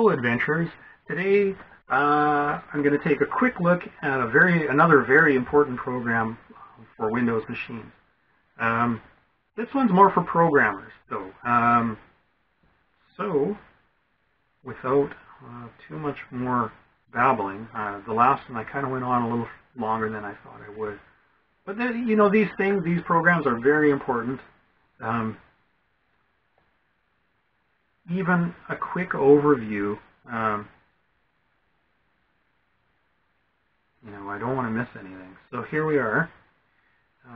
Hello, adventurers. Today, I'm going to take a quick look at another very important program for Windows machines. Um, this one's more for programmers, though. So, without too much more babbling, the last one I kind of went on a little longer than I thought I would. But then, these programs are very important. Um, Even a quick overview. I don't want to miss anything. So here we are. Just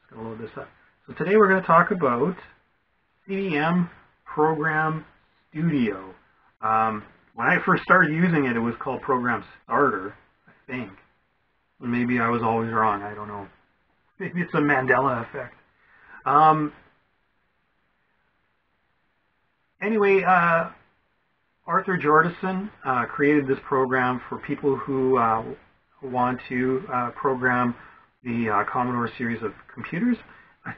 going to load this up. So today we're going to talk about CDM Program Studio. When I first started using it, it was called Program Starter, I think. Maybe I was always wrong. I don't know. Maybe it's a Mandela effect. Anyway, Arthur Jordison created this program for people who want to program the Commodore series of computers. I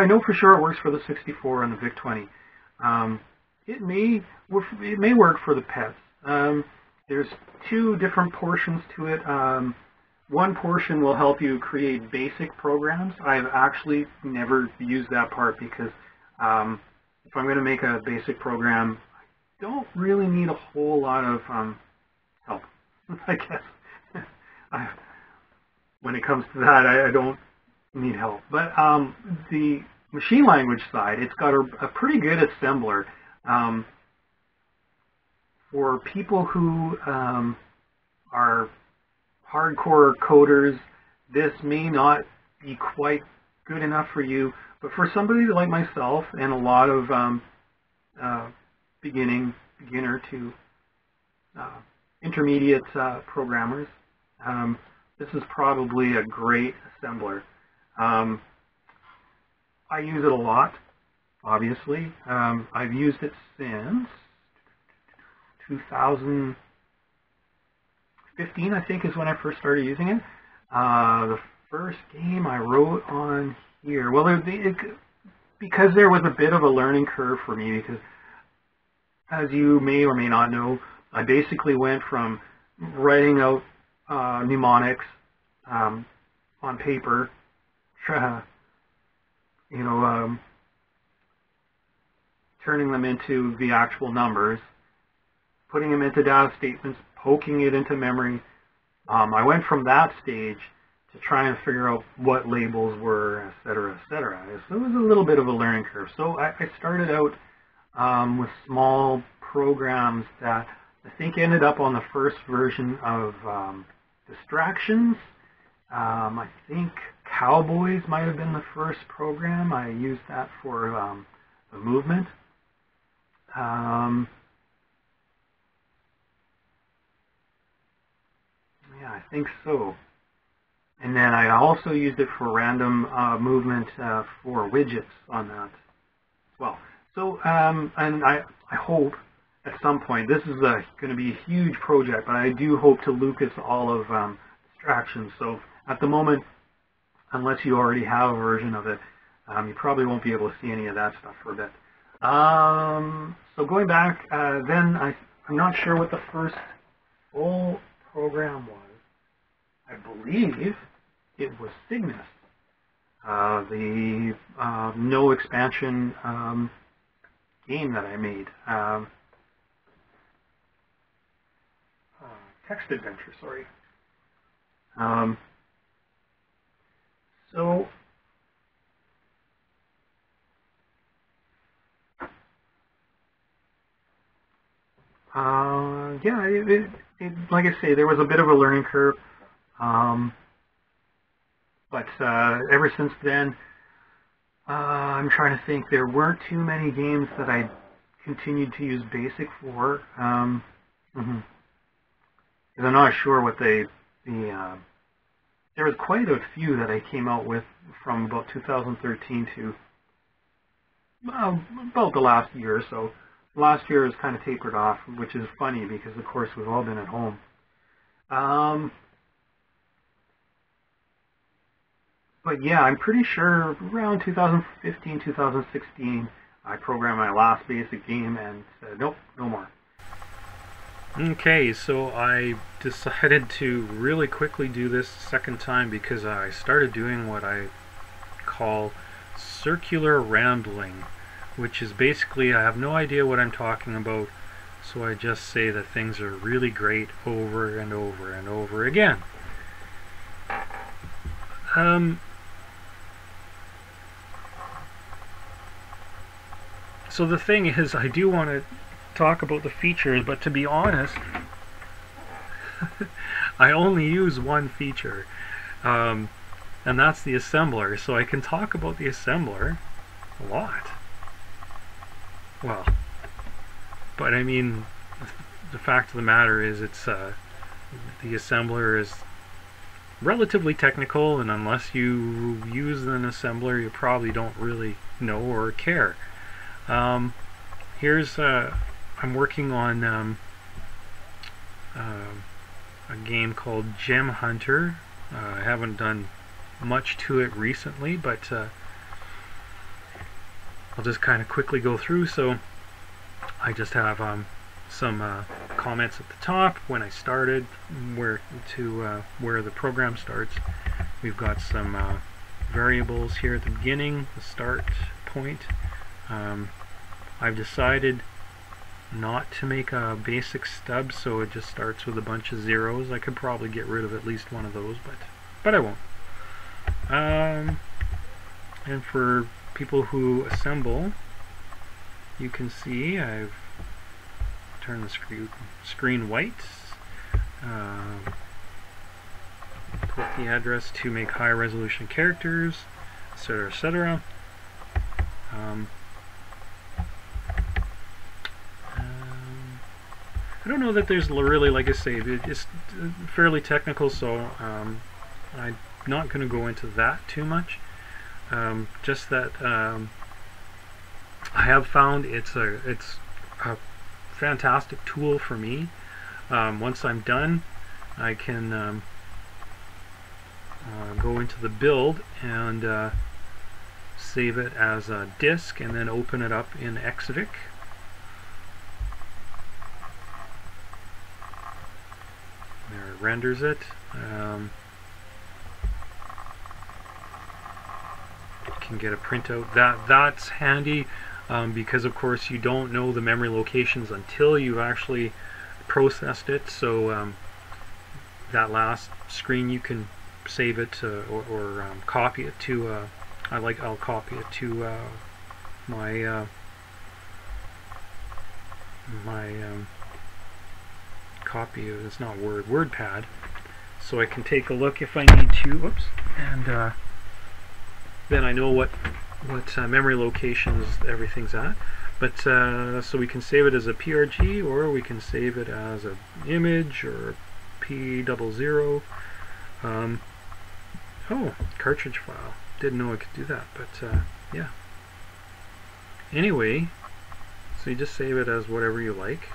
know for sure it works for the 64 and the VIC-20. It may work for the PETs. There's two different portions to it. One portion will help you create basic programs. I've actually never used that part because if I'm going to make a basic program, I don't really need a whole lot of help, I guess. When it comes to that, I don't need help. But the machine language side, it's got a pretty good assembler. For people who are hardcore coders, this may not be quite good enough for you. But for somebody like myself and a lot of beginner to intermediate programmers, this is probably a great assembler. I use it a lot, obviously. I've used it since 2015, I think, is when I first started using it. The first game I wrote on here, well, because there was a bit of a learning curve for me, because as you may or may not know, I basically went from writing out mnemonics on paper, turning them into the actual numbers, putting them into data statements, poking it into memory. I went from that stage to try and figure out what labels were, etc., etc. So it was a little bit of a learning curve. So I started out with small programs that I think ended up on the first version of Distractions. I think Cowboys might have been the first program. I used that for the movement. Yeah, I think so. And then I also used it for random movement for widgets on that as well. So, and I hope at some point, this is going to be a huge project, but I do hope to Lucas all of Distractions. So at the moment, unless you already have a version of it, you probably won't be able to see any of that stuff for a bit. So going back, then I'm not sure what the first full program was. I believe it was Cygnus, the no expansion game that I made. Text adventure, sorry. So yeah, like I say, there was a bit of a learning curve. But ever since then, I'm trying to think. There weren't too many games that I continued to use BASIC for. Because I'm not sure what there was quite a few that I came out with from about 2013 to about the last year or so. Last year has kind of tapered off, which is funny because, of course, we've all been at home. But yeah, I'm pretty sure around 2015, 2016, I programmed my last BASIC game and said, nope, no more. Okay, so I decided to really quickly do this second time because I started doing what I call circular rambling, which is basically I have no idea what I'm talking about, so I just say that things are really great over and over and over again. So the thing is, I do want to talk about the features, but to be honest, I only use one feature, and that's the assembler. So I can talk about the assembler a lot. Well, but I mean, the fact of the matter is, it's the assembler is relatively technical, and unless you use an assembler, you probably don't really know or care. Here's I'm working on a game called Gem Hunter. I haven't done much to it recently, but I'll just kind of quickly go through. So I just have some comments at the top when I started, where the program starts. We've got some variables here at the beginning, the start point. I've decided not to make a basic stub, so it just starts with a bunch of zeros. I could probably get rid of at least one of those, but I won't. And for people who assemble, you can see I've turned the screen white. Put the address to make high resolution characters, etc., etc. I don't know that there's really, like I say, it's fairly technical, so I'm not going to go into that too much. Just that I have found it's a fantastic tool for me. Once I'm done, I can go into the build and save it as a disk, and then open it up in Xvid. There it renders it. Can get a printout. That's handy because of course you don't know the memory locations until you actually processed it. So that last screen you can save it or copy it to. I'll copy it to my copy. It's not WordPad, so I can take a look if I need to. Whoops, and then I know what memory locations everything's at. But so we can save it as a PRG, or we can save it as an image or a P00. Oh, cartridge file. Didn't know I could do that, but yeah. Anyway, so you just save it as whatever you like.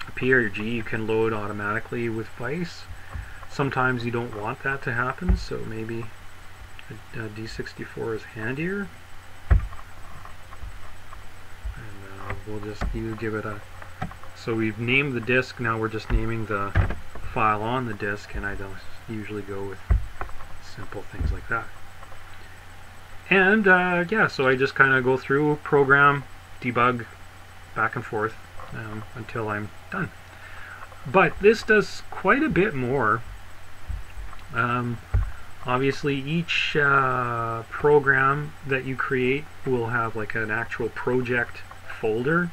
A PRG you can load automatically with Vice. Sometimes you don't want that to happen, so maybe a D64 is handier. And we'll just give it a... So we've named the disk, now we're just naming the file on the disk, and I don't usually go with simple things like that. And yeah, so I just kind of go through, program, debug, back and forth until I'm done. But this does quite a bit more. Obviously each program that you create will have like an actual project folder,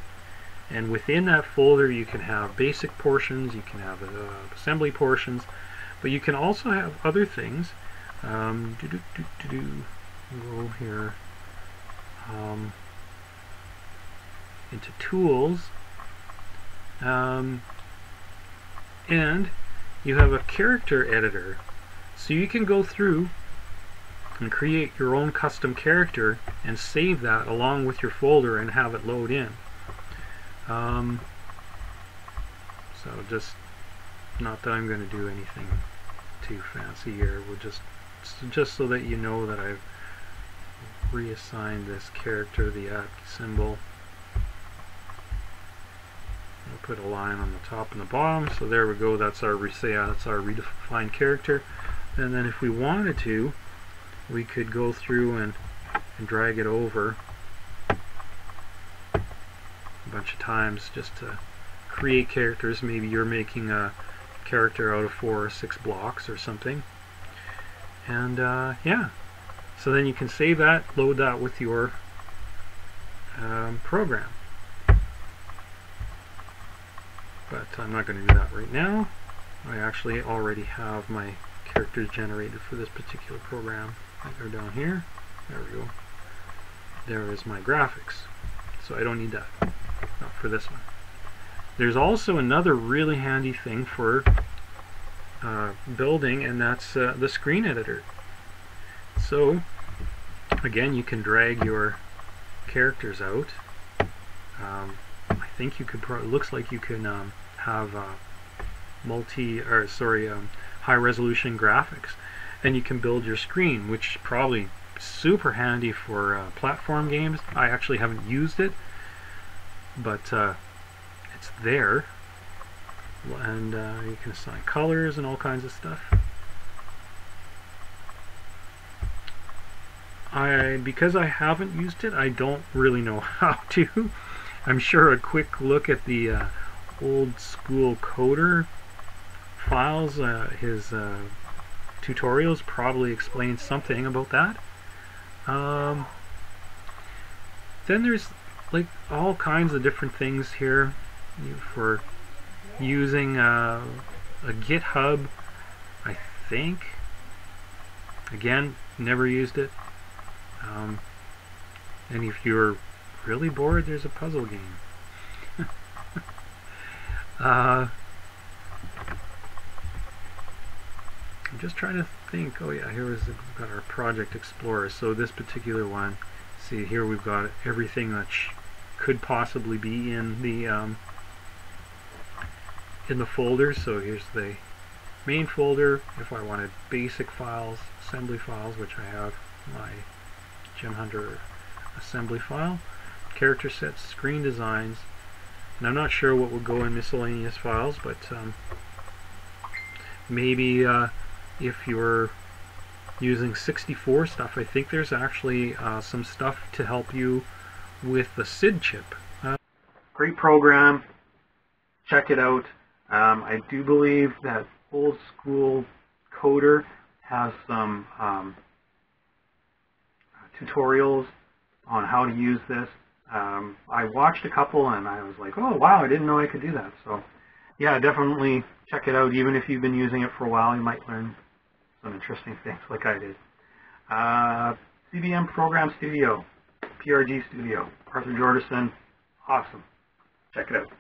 and within that folder you can have basic portions, you can have assembly portions, but you can also have other things. Go here into tools, and you have a character editor, so you can go through and create your own custom character and save that along with your folder and have it load in. So just, not that I'm going to do anything too fancy here, we'll just so that you know that I've reassigned this character the @ symbol. put a line on the top and the bottom. So there we go. That's our that's our redefined character. And then if we wanted to, we could go through and drag it over a bunch of times just to create characters. Maybe you're making a character out of 4 or 6 blocks or something. And yeah, so then you can save that, load that with your program. But I'm not going to do that right now. I actually already have my characters generated for this particular program. They're down here. There we go. There is my graphics. So I don't need that. Not for this one. There's also another really handy thing for building, and that's the screen editor. So again, you can drag your characters out. I think you could looks like you can have high resolution graphics, and you can build your screen, which is probably super handy for platform games. I actually haven't used it, but it's there, and you can assign colors and all kinds of stuff. Because I haven't used it, I don't really know how to. I'm sure a quick look at the old school coder files, his tutorials probably explain something about that. Then there's like all kinds of different things here for using a GitHub, I think. Again, never used it. And if you're really bored, there's a puzzle game. I'm just trying to think. Oh yeah, here we've got our Project Explorer. So this particular one, see here we've got everything that could possibly be in the folder. So here's the main folder. If I wanted basic files, assembly files, which I have my Gem Hunter assembly file, character sets, screen designs, and I'm not sure what would go in miscellaneous files, but maybe if you're using 64 stuff, I think there's actually some stuff to help you with the SID chip. Great program. Check it out. I do believe that Old School Coder has some tutorials on how to use this. I watched a couple and I was like, oh wow, I didn't know I could do that. So yeah, definitely check it out. Even if you've been using it for a while, you might learn some interesting things like I did. CBM Program Studio, PRG Studio, Arthur Jorgensen, awesome. Check it out.